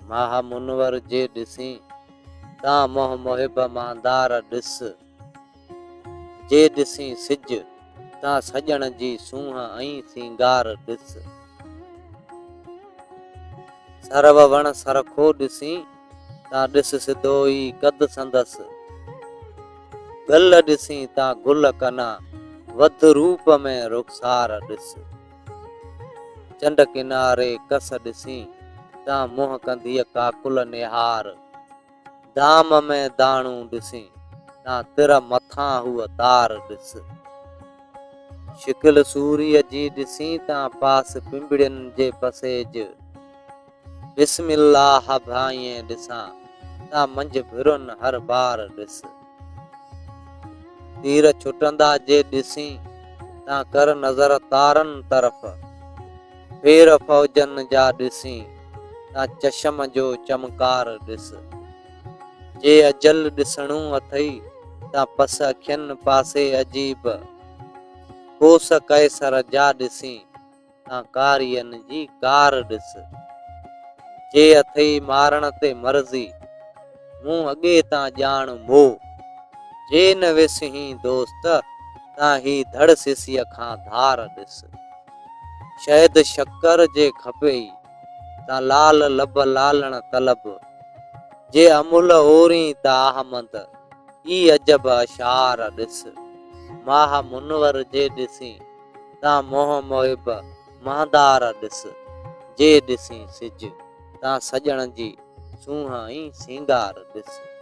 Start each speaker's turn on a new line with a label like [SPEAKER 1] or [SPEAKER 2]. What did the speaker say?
[SPEAKER 1] माह मुनवर जे ॾिसी ता मोह मोहिब मांदार ॾिस जे ॾिसी सिज ता सजण जी सूंह ऐं सिंगार ॾिस सरव वण सरखो ॾिसी ता ॾिस सिधो ई कद संदसि गल ॾिसी ता गुल कना वध रूप में रुखसार ॾिस चंड किनारे कस ॾिसी ता मुंह कंदीअ काकुल निहार धाम में दाणू ॾिसी ता तिर मथां हूअ तार ॾिस शिकिल सूरीअ जी ॾिसी ता पास पिंबड़ियुनि जे पसेज बिस्मिल्लाह भाईं ॾिसां ता मंझ भिरुनि हर बार ॾिस तीर छुटंदा जे ॾिसी ता कर नज़र तारनि तरफ़ फेर फौजन जा ॾिसी ता चशम जो चमकार ॾिस जे अजल ॾिसणो अथई ता पस अखियुनि पासे अजीब कोस कैसर जा ॾिसी ता कारियनि जी कार ॾिस जे अथई मारण ते मर्ज़ी मूं अॻे ता ॼाण मोह जे न विसही दोस्त ता ही धड़ सिसीअ खां धार ॾिस शहद शक्कर जे खपई ता लाल लब लालण तलब जे अमुल ओरी ता अहमद ई अजब अशार ॾिस माह मुनवर जे ॾिसी ता मोह मोहिब महदार ॾिस जे ॾिसी सिज ता सजण जी सूंह ऐं सिंगार ॾिस।